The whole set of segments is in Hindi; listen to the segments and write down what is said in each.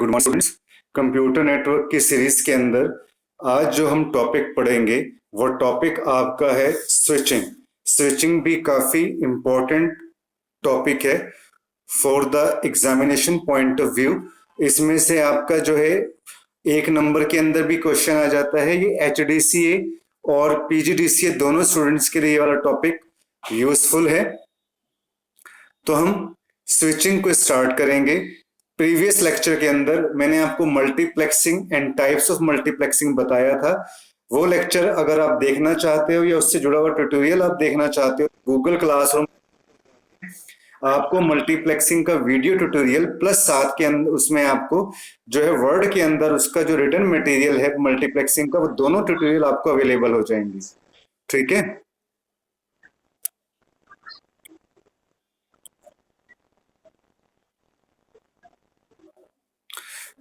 Good morning students. Computer network की सीरीज के अंदर आज जो हम टॉपिक पढ़ेंगे वो टॉपिक आपका है स्विचिंग। स्विचिंग भी काफी इंपॉर्टेंट टॉपिक है for the examination point of view. इसमें से आपका जो है एक नंबर के अंदर भी क्वेश्चन आ जाता है। ये HDCA और PGDCA दोनों स्टूडेंट्स के लिए ये वाला टॉपिक यूजफुल है। तो हम स्विचिंग को स्टार्ट करेंगे। प्रीवियस लेक्चर के अंदर मैंने आपको multiplexing and types of multiplexing बताया था। वो लेक्चर अगर आप देखना चाहते हो या उससे जुड़ा हुआ ट्यूटोरियल आप देखना चाहते हो, गूगल क्लासरूम आपको मल्टीप्लेक्सिंग का वीडियो ट्यूटोरियल प्लस साथ के अंदर उसमें आपको जो है वर्ड के अंदर उसका जो रिटन मटेरियल है मल्टीप्लेक्सिंग का, वो दोनों ट्यूटोरियल आपको अवेलेबल हो जाएंगे। ठीक है,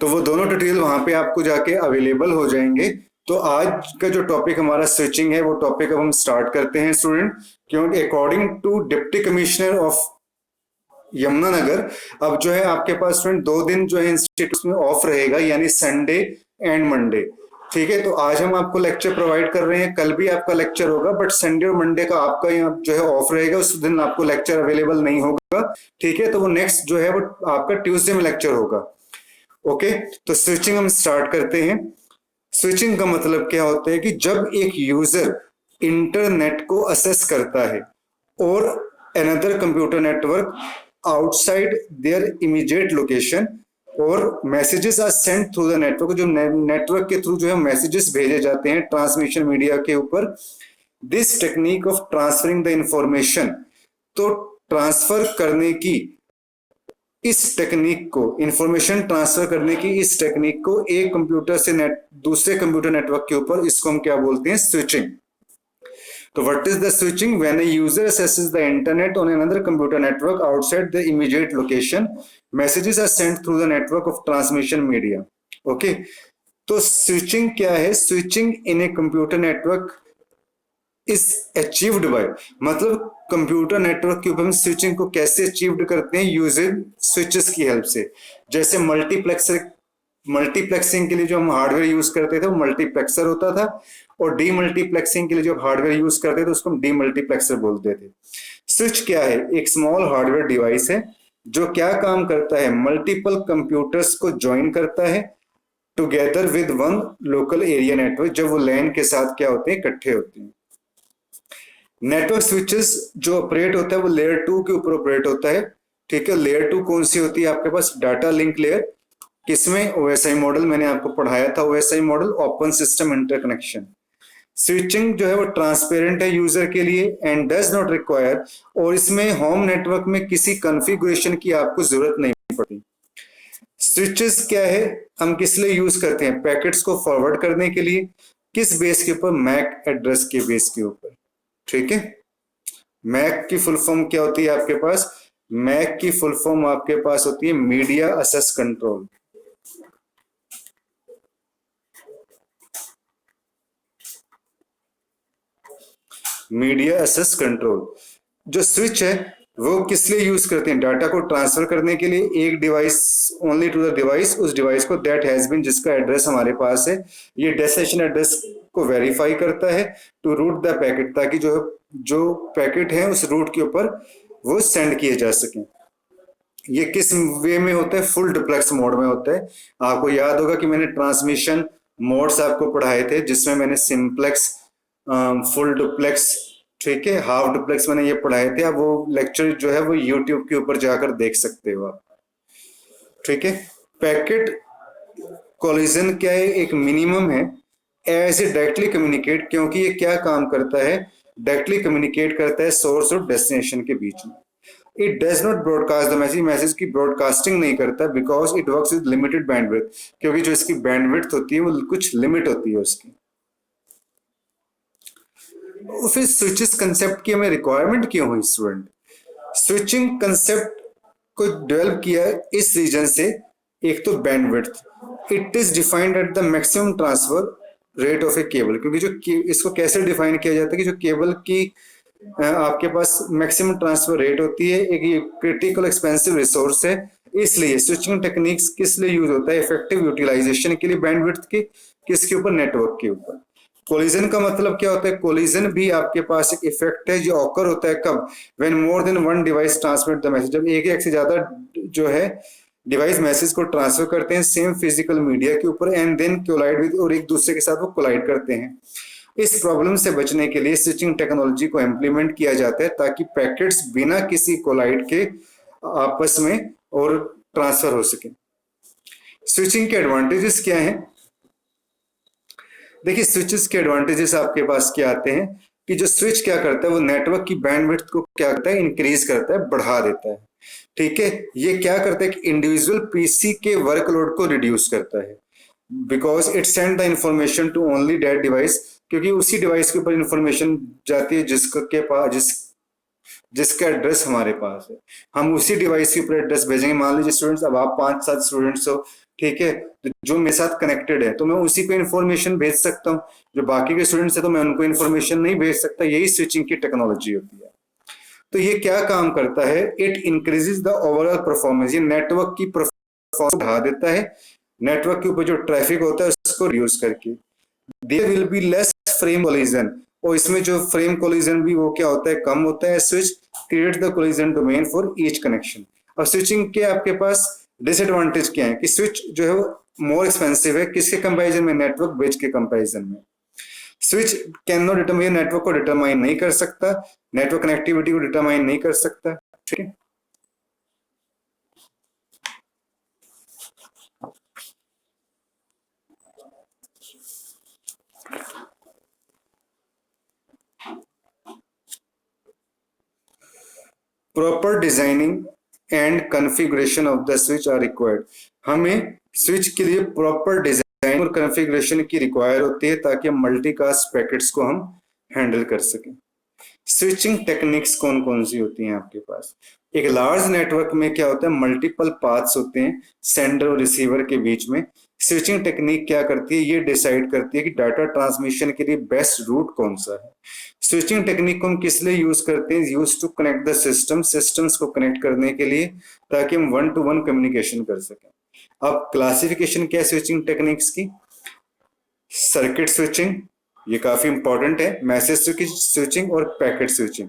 तो वो दोनों ट्यूटोरियल वहां पे आपको जाके अवेलेबल हो जाएंगे। तो आज का जो टॉपिक हमारा स्विचिंग है वो टॉपिक अब हम स्टार्ट करते हैं स्टूडेंट, क्योंकि according to deputy commissioner of Yamunanagar अब जो है आपके पास स्टूडेंट 2 दिन जो है इंस्टीट्यूट में ऑफ रहेगा, यानी संडे एंड मंडे। ठीक है, तो आज हम आपको लेक्चर प्रोवाइड कर रहे हैं, कल भी आपका लेक्चर होगा, बट संडे और मंडे का आपका यहाँ जो है ऑफ रहेगा, उस दिन आपको लेक्चर अवेलेबल नहीं होगा। ठीक है, तो वो नेक्स्ट जो है वो आपका ट्यूसडे में लेक्चर होगा। ओके, तो स्विचिंग हम स्टार्ट करते हैं। स्विचिंग का मतलब क्या होता है कि जब एक यूजर इंटरनेट को असेस करता है और another computer network outside their immediate location और messages are sent through the network, जो नेटवर्क के थ्रू जो है मैसेजेस भेजे जाते हैं ट्रांसमिशन मीडिया के ऊपर। This technique of transferring the information, तो ट्रांसफर करने की इस टेक्निक को, इंफॉर्मेशन ट्रांसफर करने की इस टेक्निक को एक कंप्यूटर से दूसरे कंप्यूटर नेटवर्क के ऊपर, इसको हम क्या बोलते हैं? स्विचिंग। तो what is the switching? When a user accesses the internet on another computer network outside the immediate location, messages are sent through the network of transmission media. Okay, तो स्विचिंग क्या है? Switching in a computer network is achieved by, मतलब कंप्यूटर नेटवर्क के ऊपर हम स्विचिंग को कैसे अचीव्ड करते हैं? यूजिंग स्विचेस की हेल्प से। जैसे मल्टीप्लेक्सिंग के लिए जो हम हार्डवेयर यूज करते थे वो मल्टीप्लेक्सर होता था, और डीमल्टीप्लेक्सिंग के लिए जो हार्डवेयर यूज करते थे उसको हम डीमल्टीप्लेक्सर बोलते थे। स्विच क्या है? एक स्मॉल हार्डवेयर डिवाइस है जो क्या काम करता है? मल्टीपल कंप्यूटर्स को ज्वाइन करता है together with one local area network, जब वो लैन के साथ क्या होते हैं? इकट्ठे होते हैं। नेटवर्क स्विचेस जो ऑपरेट होता है वो लेयर 2 के ऊपर ऑपरेट होता है। ठीक है, लेयर 2 कौन सी होती है आपके पास? Data link layer. किसमें? OSI मॉडल, मैंने आपको पढ़ाया था OSI model, open system interconnection. Switching जो है वो ट्रांसपेरेंट है यूजर के लिए एंड डज नॉट रिक्वायर, और इसमें होम नेटवर्क में किसी कॉन्फ़िगरेशन की आपको जरूरत नहीं पड़ती। स्विचेस क्या है? हम किस लिए यूज करते हैं? पैकेट्स को फॉरवर्ड करने के लिए। किस बेस के ऊपर? मैक एड्रेस के बेस के ऊपर। ठीक है, मैक की फुल फॉर्म क्या होती है आपके पास? मैक की फुल फॉर्म आपके पास होती है media access control. Media access control. जो स्विच है वो किस लिए यूज करते हैं? डाटा को ट्रांसफर करने के लिए, एक device only to the device, उस डिवाइस को दैट हैज बीन, जिसका एड्रेस हमारे पास है। ये डेस्टिनेशन एड्रेस को वेरीफाई करता है टू रूट द पैकेट, ताकि जो पैकेट है उस रूट के ऊपर वो सेंड किए जा सके। ये किस वे में होता है? फुल डुप्लेक्स मोड में होता है। आपको याद होगा कि मैंने ट्रांसमिशन मोड्स आपको पढ़ाए थे, जिसमें मैंने सिंप्लेक्स, फुल डुप्लेक्स, ठीक है, हाफ डुप्लेक्स, मैंने ये पढ़ाए थे। अब वो लेक्चर जो है वो यूट्यूब के ऊपर जाकर देख सकते हो आप। ठीक है, पैकेट कोलिजन क्या है? एक मिनिमम है एज ए डायरेक्टली कम्युनिकेट, क्योंकि ये क्या काम करता है? डायरेक्टली कम्युनिकेट करता है सोर्स और डेस्टिनेशन के बीच में। It does not broadcast the message, message की ब्रॉडकास्टिंग नहीं करता, because it works with limited bandwidth, क्योंकि जो इसकी बैंडविड्थ होती है वो कुछ लिमिट होती है उसकी। फिर स्विचेस कंसेप्ट की हमें रिक्वायरमेंट क्यों हुई स्टूडेंट? स्विचिंग कंसेप्ट को डेवलप किया इस रीजन से, एक तो bandwidth, it is defined at the maximum transfer rate of A cable, क्योंकि जो इसको कैसे डिफाइन किया जाता है कि जो केबल की आपके पास मैक्सिमम ट्रांसफर रेट होती है, एक क्रिटिकल एक्सपेंसिव रिसोर्स है इसलिए स्विचिंग टेक्निक्स किस लिए यूज होता है? इफेक्टिव यूटिलाइजेशन के लिए बैंडविड्थ के, किसके ऊपर? नेटवर्क के ऊपर। कोलिजन का मतलब क्या होता है? कोलिजन भी आपके पास एक इफेक्ट है जो ऑकर होता है कब? When more than one device transmit the message, जब एक से ज्यादा जो है डिवाइस मैसेज को ट्रांसफर करते हैं सेम फिजिकल मीडिया के ऊपर एंड देन कोलाइड विद, और एक दूसरे के साथ वो कोलाइड करते हैं। इस प्रॉब्लम से बचने के लिए स्विचिंग टेक्नोलॉजी को इम्प्लीमेंट किया जाता है ताकि पैकेट्स बिना किसी कोलाइड के आपस में और ट्रांसफर हो सके। स्विचिंग के एडवांटेजेस क्या हैं? देखिए स्विचेस के एडवांटेजेस आपके पास क्या आते हैं कि जो स्विच क्या करता है वो नेटवर्क की बैंडविड्थ को क्या करता है? इंक्रीज करता है, बढ़ा देता है। ठीक है, ये क्या करता है कि इंडिविजुअल पीसी के वर्कलोड को रिड्यूस करता है, because it send the information to only that device, क्योंकि उसी डिवाइस के ऊपर इंफॉर्मेशन जाती है जिसके पास जिसका एड्रेस हमारे पास है, हम उसी डिवाइस के ऊपर एड्रेस भेजेंगे। मान लीजिए स्टूडेंट्स, अब आप 5-7 स्टूडेंट्स हो, ठीक है, तो जो मेरे साथ कनेक्टेड है तो मैं उसी को इन्फॉर्मेशन भेज सकता हूँ, जो बाकी के स्टूडेंट्स है तो मैं उनको इन्फॉर्मेशन नहीं भेज सकता। यही स्विचिंग की टेक्नोलॉजी होती है। तो ये क्या काम करता है? It increases the overall performance, ये नेटवर्क की परफॉर्मेंस बढ़ा देता है, नेटवर्क के ऊपर जो ट्रैफिक होता है उसको रिड्यूस करके। There will be less frame collision, और इसमें जो फ्रेम कोलिजन भी वो क्या होता है? कम होता है। Switch create the collision domain for each connection. अब स्विचिंग के आपके पास डिसएडवांटेज क्या है कि स्विच जो है वो मोर एक्सपेंसिव है, किसके कंपैरिजन में? नेटवर्क ब्रिज के कंपैरिजन में। Switch can not determine, network को डिटरमाइन नहीं कर सकता, नेटवर्क कनेक्टिविटी को डिटरमाइन नहीं कर सकता। ठीक है, proper designing and configuration of the switch are required. हमें स्विच के लिए प्रॉपर डिजाइन और कॉन्फ़िगरेशन की रिक्वायर होती है ताकि हम मल्टीकास्ट पैकेट्स को हम हैंडल कर सकें। स्विचिंग टेक्निक्स कौन कौन सी होती हैं आपके पास? एक लार्ज नेटवर्क में क्या होता है? मल्टीपल पाथ्स होते हैं सेंडर और रिसीवर के बीच में। स्विचिंग टेक्निक क्या करती है? ये डिसाइड करती है कि डाटा ट्रांसमिशन के लिए बेस्ट रूट कौन सा है। स्विचिंग टेक्निक को हम किस लिए यूज करते हैं? Use to connect the system, systems को कनेक्ट करने के लिए ताकि हम 1-to-1 कम्युनिकेशन कर सकें। अब क्लासिफिकेशन क्या है स्विचिंग टेक्निक्स की? सर्किट स्विचिंग, ये काफी इंपॉर्टेंट है, मैसेज स्विचिंग और पैकेट स्विचिंग।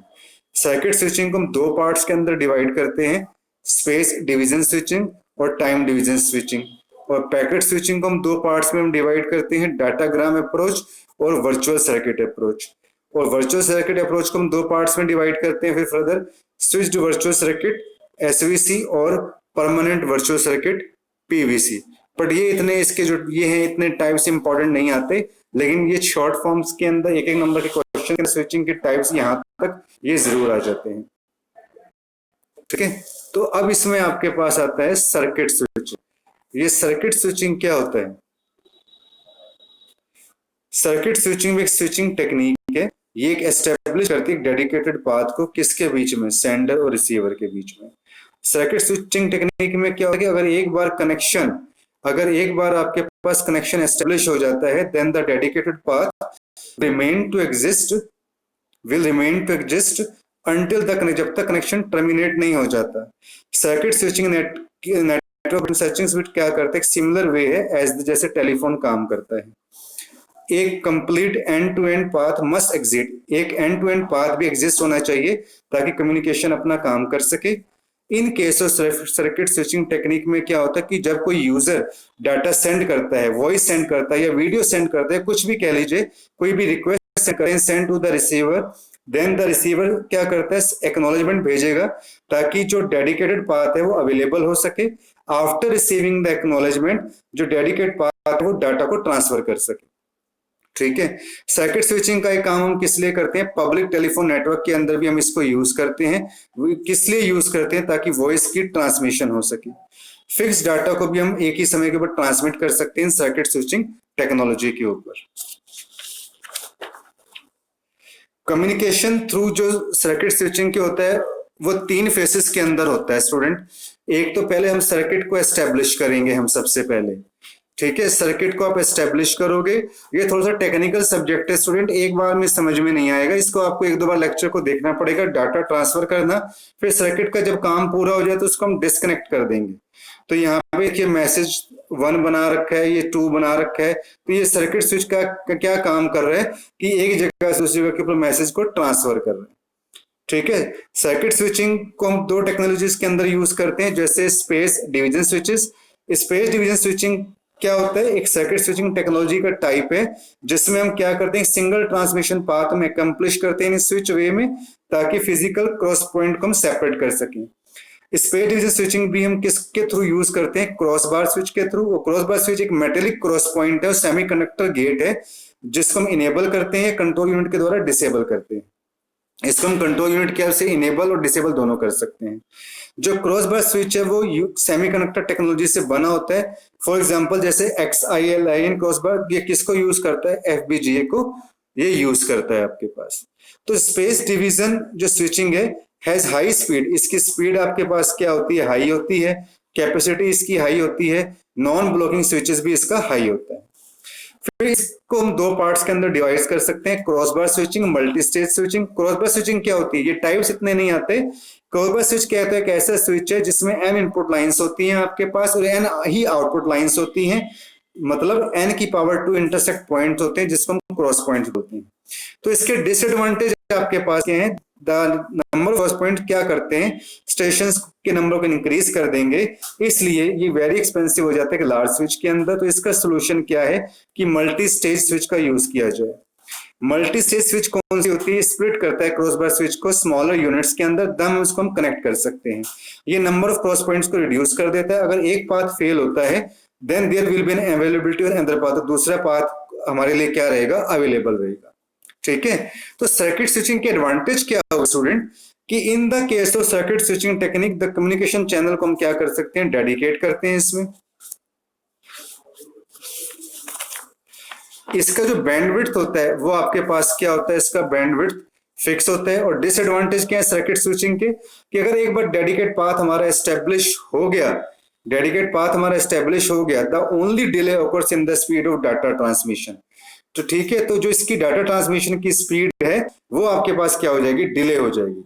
सर्किट स्विचिंग को हम दो पार्ट्स के अंदर डिवाइड करते हैं, स्पेस डिवीजन स्विचिंग और टाइम डिवीजन स्विचिंग। और पैकेट स्विचिंग को हम दो पार्ट्स में हम डिवाइड करते हैं, डाटाग्राम अप्रोच और वर्चुअल सर्किट अप्रोच। और वर्चुअल सर्किट अप्रोच को हम दो पार्ट्स में डिवाइड करते हैं फिर further, switched virtual circuit SVC और permanent virtual circuit PVC. But ये इतने इसके जो ये हैं इतने टाइप्स इंपॉर्टेंट नहीं आते, लेकिन ये शॉर्ट फॉर्म्स के अंदर एक एक नंबर के क्वेश्चन स्विचिंग के टाइप्स यहाँ तक ये जरूर आ जाते हैं। ठीक है, तो अब इसमें आपके पास आता है सर्किट स्विचिंग। ये सर्किट स्विचिंग क्या होता है? सर्किट स्विचिंग एक स्विचिंग टेक्निक है, ये एक एस्टेब्लिश करती है डेडिकेटेड पाथ को किसके बीच में? सेंडर और रिसीवर के बीच में। सर्किट स्विचिंग टेक्निक में क्या होता है कि अगर एक बार आपके पास कनेक्शन एस्टेब्लिश हो जाता है, then the dedicated path remain to exist until the, जब तक कनेक्शन टर्मिनेट नहीं हो जाता। Circuit switching network searching switch क्या करते हैं? सिमिलर वे है एज जैसे टेलीफोन काम करता है। एक complete end to end path must exist, एक एंड टू एंड पाथ भी एग्जिस्ट होना चाहिए ताकि कम्युनिकेशन अपना काम कर सके। In case of circuit switching technique में क्या होता है कि जब कोई यूजर डाटा सेंड करता है, वॉइस सेंड करता है या वीडियो सेंड करता है, कुछ भी कह लीजिए, कोई भी request send to the receiver, then the receiver क्या करता है? एक्नॉलेजमेंट भेजेगा ताकि जो डेडिकेटेड पाथ है वो अवेलेबल हो सके। आफ्टर रिसीविंग द एक्नॉलेजमेंट जो डेडिकेटेड पाथ है वो डाटा को ट्रांसफर कर सके। ठीक है, सर्किट स्विचिंग का एक काम हम किस लिए करते हैं? पब्लिक टेलीफोन नेटवर्क के अंदर भी हम इसको यूज करते हैं। किस लिए यूज करते हैं? ताकि वॉइस की ट्रांसमिशन हो सके। फिक्स डाटा को भी हम एक ही समय के ऊपर ट्रांसमिट कर सकते हैं सर्किट स्विचिंग टेक्नोलॉजी के ऊपर। कम्युनिकेशन थ्रू जो सर्किट स्विचिंग के होता है वो 3 फेसेस के अंदर होता है स्टूडेंट। एक तो पहले हम सर्किट को एस्टेब्लिश करेंगे, हम सबसे पहले ठीक है, सर्किट को आप एस्टेब्लिश करोगे। ये थोड़ा सा टेक्निकल सब्जेक्ट है स्टूडेंट, एक बार में समझ में नहीं आएगा, इसको आपको एक दो बार लेक्चर को देखना पड़ेगा, डाटा ट्रांसफर करना, फिर सर्किट का जब काम पूरा हो जाए तो उसको हम डिस्कनेक्ट कर देंगे। तो यहाँ पे देखिए मैसेज 1 बना रखा है, ये 2 बना रखा है। तो ये सर्किट स्विच का क्या काम कर रहा है कि एक जगह से दूसरी जगह के ऊपर मैसेज को ट्रांसफर कर रहे हैं। ठीक है, सर्किट स्विचिंग को हम 2 टेक्नोलॉजीज के अंदर यूज करते हैं, जैसे space division switches. Space division switching क्या होता है, एक सर्किट स्विचिंग टेक्नोलॉजी का टाइप है जिसमें हम क्या करते हैं, सिंगल ट्रांसमिशन पाथ में अकम्प्लिश करते हैं स्विच वे में, ताकि फिजिकल क्रॉस पॉइंट को हम सेपरेट कर सकें। स्पेस डिवीजन स्विचिंग भी हम किसके थ्रू यूज करते हैं, क्रॉस बार स्विच के थ्रू। वो क्रॉस बार स्विच एक मेटेलिक क्रॉस पॉइंट है और सेमीकंडक्टर गेट है, जिसको हम इनेबल करते हैं, कंट्रोल यूनिट के द्वारा डिसेबल करते हैं। इसको हम कंट्रोल यूनिट के से इनेबल और डिसेबल दोनों कर सकते हैं। जो क्रॉस बार स्विच है वो सेमीकंडक्टर टेक्नोलॉजी से बना होता है। फॉर एग्जांपल जैसे XILIN क्रॉस बार, ये किसको यूज करता है, FPGA को ये यूज करता है आपके पास। तो स्पेस डिवीजन जो स्विचिंग है हैज हाई स्पीड, इसकी स्पीड आपके पास क्या होती है, हाई होती है, कैपेसिटी इसकी हाई होती है, नॉन ब्लॉकिंग स्विचेस भी इसका हाई होता है। फिर इसको हम 2 पार्ट्स के अंदर डिवाइड कर सकते हैं, cross bar switching, multi stage switching. Cross bar switching क्या होती है, ये टाइप्स इतने नहीं आते। क्रॉस बार स्विच क्या होता है, एक ऐसा स्विच है जिसमें n इनपुट लाइंस होती हैं आपके पास और n ही आउटपुट लाइंस होती हैं, मतलब n की पावर 2 इंटरसेक्ट पॉइंट होते हैं जिसको हम क्रॉस पॉइंट बोलते हैं। तो इसके डिसएडवांटेज आपके पास क्या है, द नंबर ऑफ पॉइंट क्या करते हैं, स्टेशंस के नंबर को इंक्रीज कर देंगे, इसलिए ये वेरी एक्सपेंसिव हो जाता है कि लार्ज स्विच के अंदर। तो इसका सोल्यूशन क्या है कि मल्टी स्टेज स्विच का यूज किया जाए। मल्टी स्टेज स्विच कौन सी होती है, स्प्लिट करता है क्रॉस बार स्विच को स्मॉलर यूनिट्स के अंदर, दम उसको हम कनेक्ट कर सकते हैं। ये नंबर ऑफ क्रॉस पॉइंट्स को रिड्यूस कर देता है। अगर एक पाथ फेल होता है then there will be an availability और अनदर पाथ, दूसरा पाथ हमारे लिए क्या रहेगा, अवेलेबल रहेगा। ठीक है, तो सर्किट स्विचिंग के एडवांटेज क्या होगा स्टूडेंट, कि in the case of circuit switching technique the communication channel को हम क्या कर सकते हैं, डेडिकेट करते हैं इसमें। इसका जो बैंडविड्थ होता है वो आपके पास क्या होता है, इसका बैंडविड्थ फिक्स होता है। और डिसएडवांटेज क्या है सर्किट स्विचिंग के, कि अगर एक बार डेडिकेट पाथ हमारा एस्टेब्लिश हो गया, the only delay occurs in the speed of data transmission. तो ठीक है, तो जो इसकी डाटा ट्रांसमिशन की स्पीड है वो आपके पास क्या हो जाएगी, डिले हो जाएगी।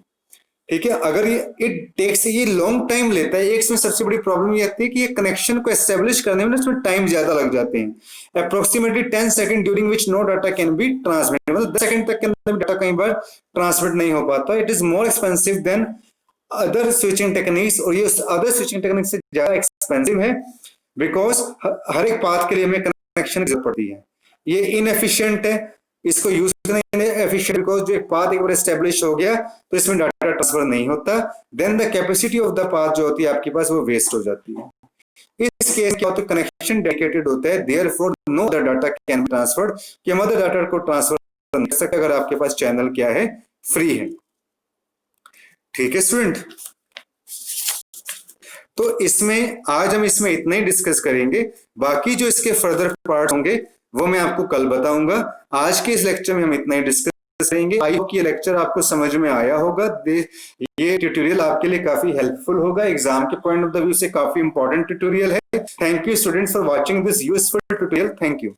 ठीक है, अगर ये इट टेक्स, ये लॉन्ग टाइम लेता है। एक इसमें सबसे बड़ी प्रॉब्लम ये आती है कि ये कनेक्शन को एस्टेब्लिश करने में इसमें टाइम ज्यादा लग जाते हैं। Approximately 10 second during which no data can be transmit, मतलब 10 सेकंड तक के अंदर डाटा कई बार ट्रांसमिट नहीं हो पाता। It is more expensive than other switching techniques, और ये अदर स्विचिंग टेक्निक से ज्यादा एक्सपेंसिव है, बिकॉज हर एक पाथ के लिए हमें कनेक्शन की जरूरत पड़ती है। ये इनएफिशिएंट है, इसको यूज करना एफिशिएंट, बिकॉज जो एक पाथ एक बार एस्टेब्लिश हो गया तो इसमें डाटा ट्रांसफर नहीं होता, then the capacity of the path जो होती है आपके पास वो वेस्ट हो जाती है। इस केस क्या होता है, कनेक्शन डेडिकेटेड होता है, therefore know the data can be transferred, कि हम अदर डाटा को ट्रांसफर नहीं कर सकते अगर आपके पास चैनल क्या है, फ्री है। ठीक है स्टूडेंट, तो इसमें आज हम इसमें इतना ही डिस्कस करेंगे, बाकी जो इसके फर्दर पार्ट होंगे वो मैं आपको कल बताऊंगा। आज के इस लेक्चर में हम इतना ही डिस्कस करेंगे। आई होप कि ये लेक्चर आपको समझ में आया होगा, ये ट्यूटोरियल आपके लिए काफी हेल्पफुल होगा, एग्जाम के पॉइंट ऑफ द व्यू से काफी इंपॉर्टेंट ट्यूटोरियल है। Thank you students for watching this useful tutorial, thank you.